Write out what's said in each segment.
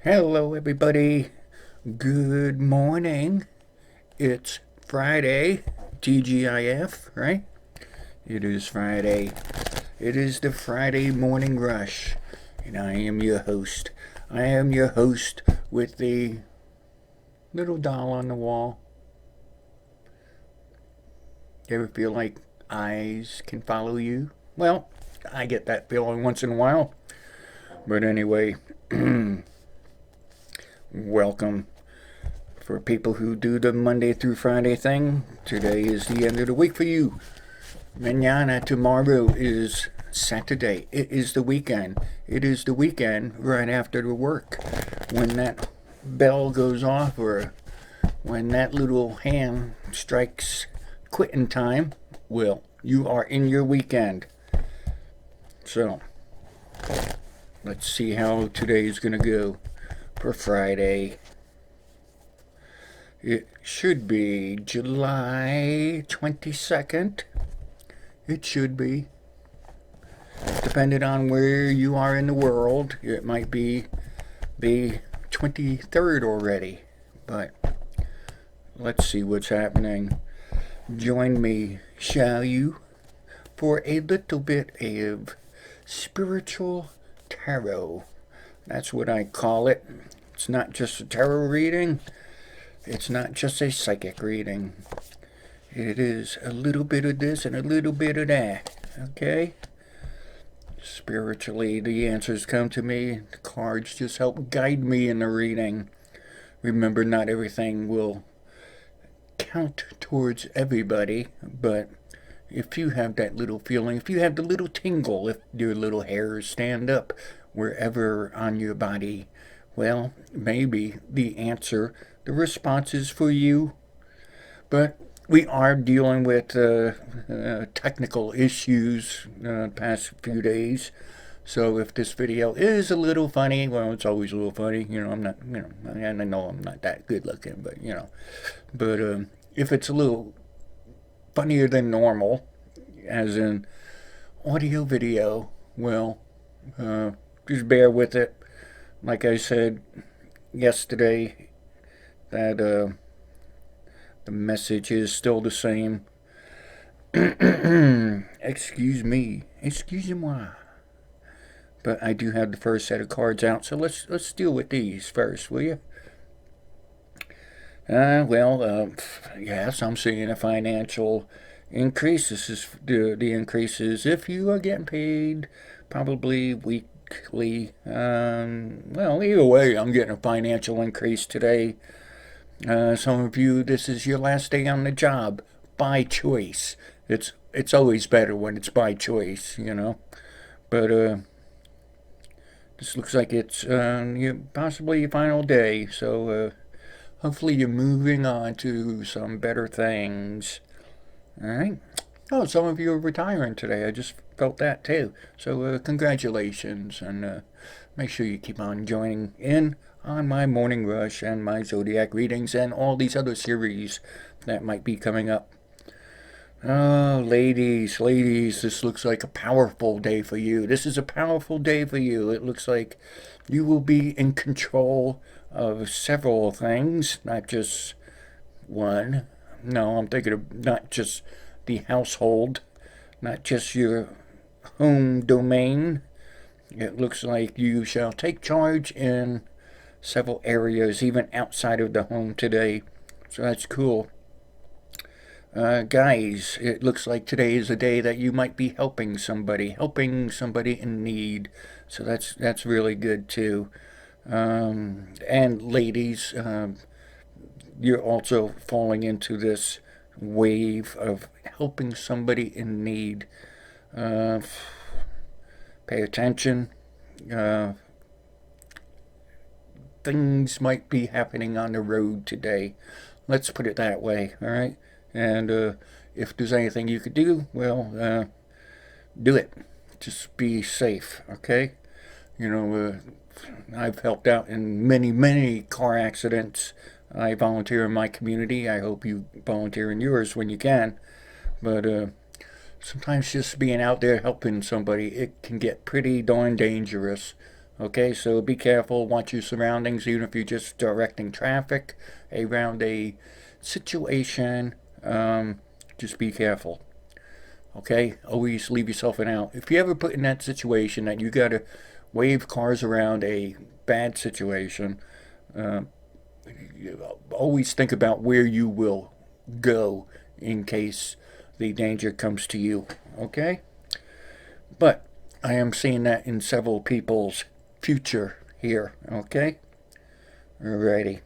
Hello, everybody. Good morning. It's Friday, TGIF, right? It is Friday. It is the Friday morning rush, and I am your host. I am your host with the little doll on the wall. You ever feel like eyes can follow you? Well, I get that feeling once in a while. But anyway, welcome. For people who do the Monday through Friday thing, today is the end of the week for you. Mañana, tomorrow is Saturday. It is the weekend. It is the weekend right after the work. When that bell goes off or when that little hand strikes quitting time, well, you are in your weekend. So, let's see how today is going to go for Friday. It should be July 22nd. It should be. Depending on where you are in the world, it might be the 23rd already. But let's see what's happening. Join me, shall you, for a little bit of spiritual tarot. That's what I call it. It's not just a tarot reading. It's not just a psychic reading. It is a little bit of this and a little bit of that. Okay? Spiritually, the answers come to me. The cards just help guide me in the reading. Remember, not everything will count towards everybody, but if you have that little feeling, if you have the little tingle, if your little hairs stand up wherever on your body, well, maybe the answer, the response is for you. But we are dealing with technical issues past few days. So if this video is a little funny, well, it's always a little funny. I'm not, I know I'm not that good looking, but, But if it's a little funnier than normal, as in audio video, well, just bear with it. Like I said yesterday, that the message is still the same. Excuse moi. But I do have the first set of cards out, so let's deal with these first, will you? Yes, I'm seeing a financial increase. This is the increases if you are getting paid probably weekly. Either way, I'm getting a financial increase today. Some of you, this is your last day on the job by choice. It's always better when it's by choice, But this looks like it's possibly your final day. So hopefully you're moving on to some better things. All right. Oh, some of you are retiring today. I just felt that too. So congratulations, and make sure you keep on joining in on my morning rush and my Zodiac readings and all these other series that might be coming up. Oh, ladies, this looks like a powerful day for you. This is a powerful day for you. It looks like you will be in control of several things, not just one. No, I'm thinking of not just the household, not just your home domain. It looks like you shall take charge in several areas, even outside of the home today. So that's cool. Guys, it looks like today is a day that you might be helping somebody in need. So that's really good too. And ladies, you're also falling into this wave of helping somebody in need. Pay attention. Things might be happening on the road today. Let's put it that way, all right? And if there's anything you could do, well, do it. Just be safe, okay? I've helped out in many car accidents. I volunteer in my community. I hope you volunteer in yours when you can. But sometimes just being out there helping somebody, it can get pretty darn dangerous. Okay, so be careful, watch your surroundings, even if you're just directing traffic around a situation. Just be careful. Okay, always leave yourself an out. If you ever put in that situation that you gotta wave cars around a bad situation, uh, always think about where you will go in case the danger comes to you. Okay? But I am seeing that in several people's future here. Okay? Alrighty.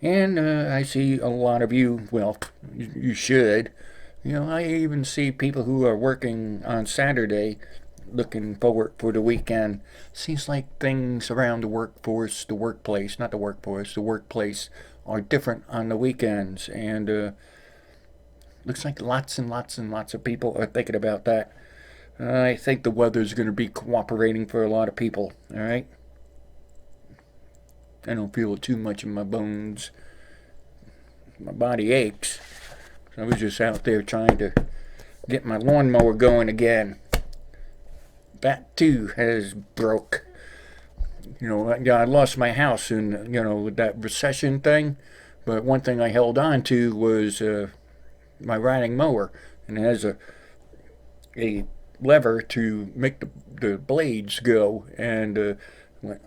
And I see a lot of you, well, you should. You know, I even see people who are working on Saturday looking forward for the weekend. Seems like things around the workforce, the workplace, not the workforce, the workplace are different on the weekends. And looks like lots and lots and lots of people are thinking about that. I think the weather's going to be cooperating for a lot of people. All right? I don't feel it too much in my bones. My body aches. I was just out there trying to get my lawnmower going again. That too has broke. You know, I lost my house in, you know, that recession thing. But one thing I held on to was my riding mower. And it has a lever to make the blades go. And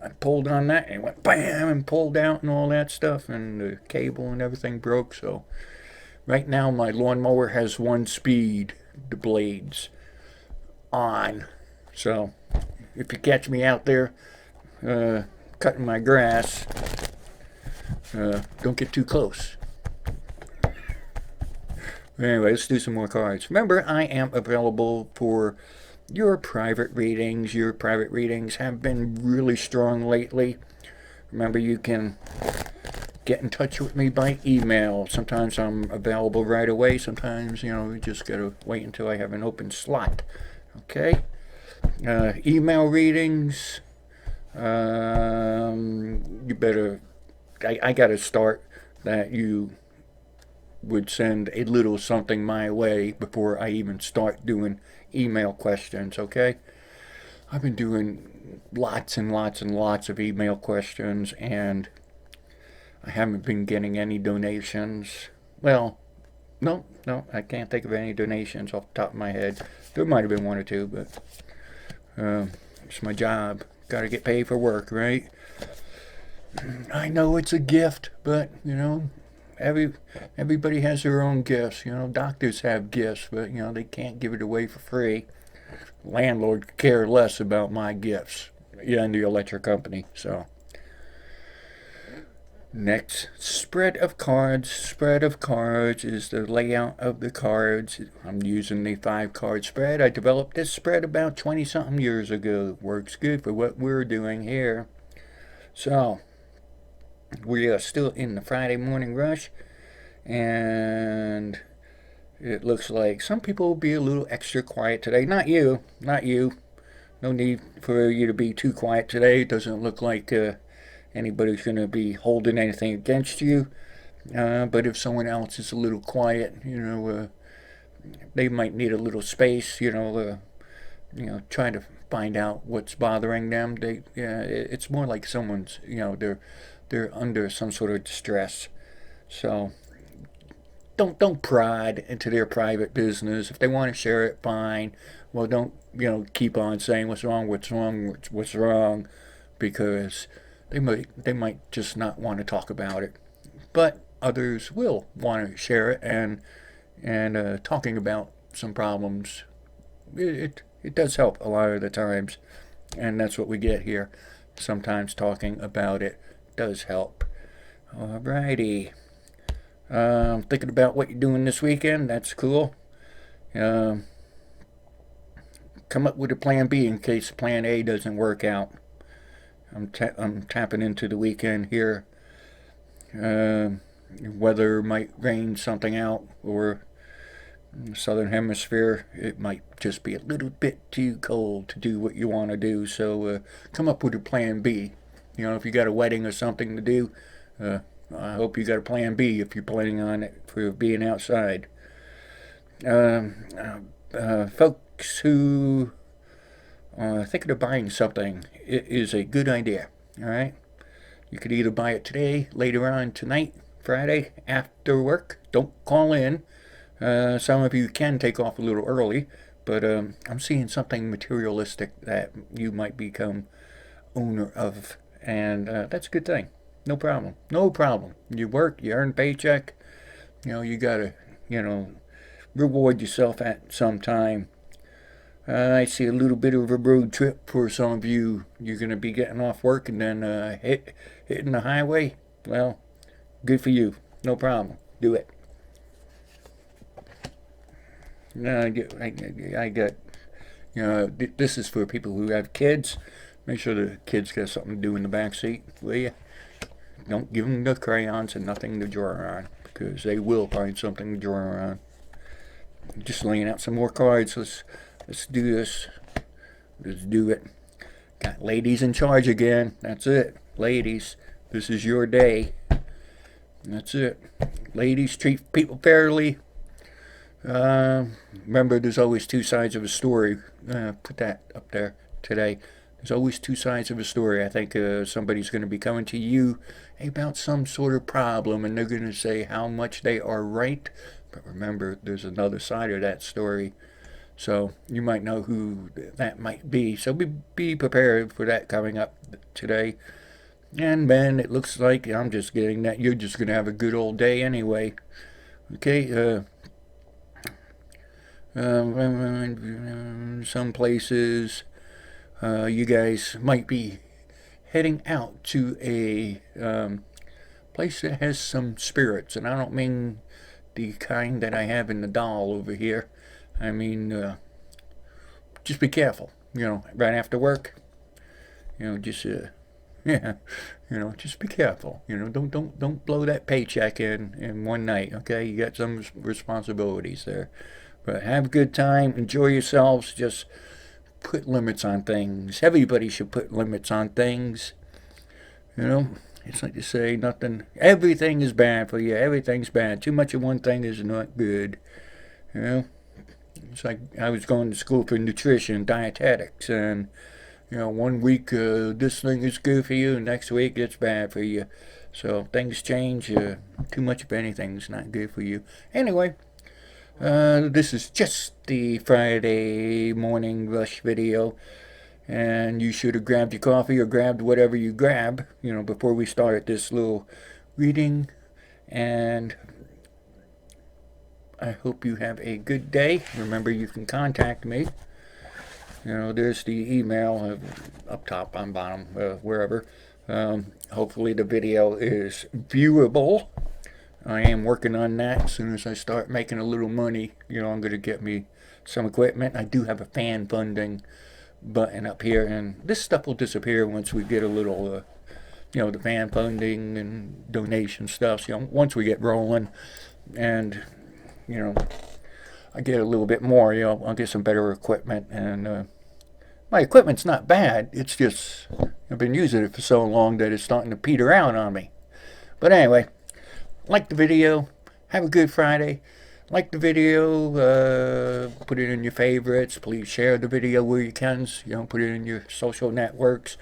I pulled on that and it went bam and pulled out and all that stuff. And the cable and everything broke. So right now my lawnmower has one speed, the blades on. So if you catch me out there cutting my grass, don't get too close. Anyway, let's do some more cards. Remember, I am available for your private readings. Your private readings have been really strong lately. Remember, you can get in touch with me by email. Sometimes I'm available right away. Sometimes, you know, you just gotta wait until I have an open slot. Okay? Email readings. You better. I gotta start that you would send a little something my way before I even start doing email questions. Okay? I've been doing lots and lots and lots of email questions, and I haven't been getting any donations. Well, no, I can't think of any donations off the top of my head. There might have been one or two, but it's my job. Gotta get paid for work, right? I know it's a gift, but, you know, everybody has their own gifts. You know, doctors have gifts, but, you know, they can't give it away for free. Landlord could care less about my gifts. Yeah, and the electric company, so. Next, spread of cards. Spread of cards is the layout of the cards. I'm using the 5-card spread. I developed this spread about 20-something years ago. Works good for what we're doing here. So, we are still in the Friday morning rush, and it looks like some people will be a little extra quiet today. Not you. No need for you to be too quiet today. It doesn't look like anybody's going to be holding anything against you. But if someone else is a little quiet, you know, they might need a little space, you know, trying to find out what's bothering them. It's more like someone's, you know, they're under some sort of distress. So don't prod into their private business. If they want to share it, fine. Well, don't, you know, keep on saying what's wrong, because they might just not want to talk about it. But others will want to share it, and talking about some problems, it does help a lot of the times, and that's what we get here. Sometimes talking about it does help. Alrighty. Thinking about what you're doing this weekend. That's cool. Come up with a plan B in case plan A doesn't work out. I'm tapping into the weekend here. Weather might rain something out, or in the southern hemisphere it might just be a little bit too cold to do what you want to do. So come up with a plan B. You know, if you got a wedding or something to do, I hope you got a plan B if you're planning on it for being outside. Folks who thinking of buying something, it is a good idea. All right, you could either buy it today, later on tonight, Friday after work. Don't call in. Some of you can take off a little early, but I'm seeing something materialistic that you might become owner of, and that's a good thing. No problem. No problem. You work, you earn paycheck. You gotta, you know, reward yourself at some time. I see a little bit of a road trip for some of you. You're gonna be getting off work and then hitting the highway. Well, good for you. No problem. Do it. No, I got, this is for people who have kids. Make sure the kids got something to do in the back seat, will you? Don't give them the crayons and nothing to draw on, because they will find something to draw on. Just laying out some more cards. Let's do this. Let's do it. Got ladies in charge again. That's it. Ladies, this is your day. That's it. Ladies, treat people fairly. Remember, there's always two sides of a story. Put that up there today. There's always two sides of a story. I think somebody's going to be coming to you about some sort of problem, and they're going to say how much they are right. But remember, there's another side of that story. So you might know who that might be. So be prepared for that coming up today. And then it looks like I'm just getting that you're just going to have a good old day anyway. Okay, some places you guys might be heading out to a place that has some spirits, and I don't mean the kind that I have in the doll over here. I mean, just be careful. Right after work. Just yeah. Just be careful. Don't blow that paycheck in one night. Okay, you got some responsibilities there. But have a good time. Enjoy yourselves. Just put limits on things. Everybody should put limits on things. It's like to say nothing. Everything is bad for you. Everything's bad. Too much of one thing is not good. It's like I was going to school for nutrition, dietetics, and 1 week this thing is good for you, and next week it's bad for you. So things change. Too much of anything is not good for you. Anyway. This is just the Friday morning rush video, and you should have grabbed your coffee or grabbed whatever you grab, before we started this little reading, and I hope you have a good day. Remember, you can contact me. There's the email up top, on bottom, wherever. Hopefully the video is viewable. I am working on that. As soon as I start making a little money, I'm going to get me some equipment. I do have a fan funding button up here, and this stuff will disappear once we get a little, the fan funding and donation stuff. Once we get rolling, and I get a little bit more, I'll get some better equipment, and my equipment's not bad. It's just I've been using it for so long that it's starting to peter out on me. But anyway. Like the video, have a good Friday. Like the video, put it in your favorites. Please share the video where you can. Put it in your social networks.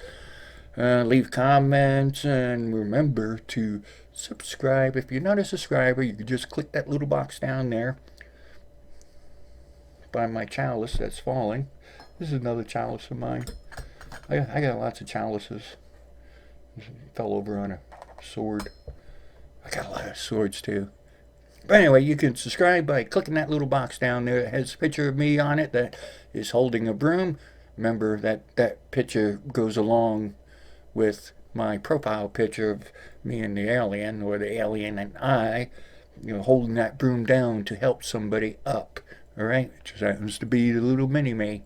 Leave comments, and remember to subscribe. If you're not a subscriber, you can just click that little box down there by my chalice that's falling. This is another chalice of mine. I got lots of chalices. This fell over on a sword. I got a lot of swords too. But anyway, you can subscribe by clicking that little box down there. It has a picture of me on it that is holding a broom. Remember that picture goes along with my profile picture of me and the alien, or the alien and I, holding that broom down to help somebody up. Alright? It just happens to be the little mini-me.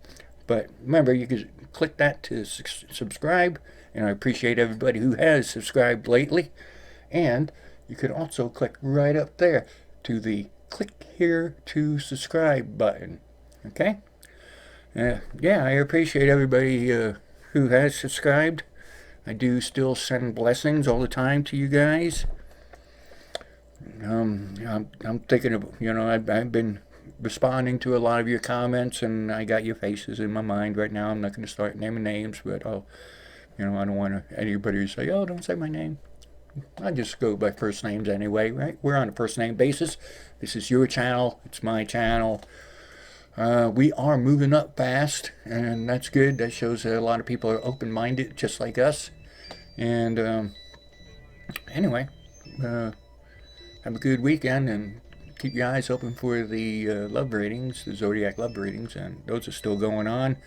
But remember, you can click that to subscribe, and I appreciate everybody who has subscribed lately. And you can also click right up there to the click here to subscribe button. Okay? Yeah, I appreciate everybody who has subscribed. I do still send blessings all the time to you guys. I'm thinking of, I've been responding to a lot of your comments, and I got your faces in my mind right now. I'm not going to start naming names, but I'll, I don't want anybody to say, "Oh, don't say my name." I just go by first names anyway, right? We're on a first name basis. This is your channel. It's my channel. We are moving up fast, and that's good. That shows that a lot of people are open-minded, just like us. And anyway, have a good weekend, and keep your eyes open for the love readings, the Zodiac love readings, and those are still going on.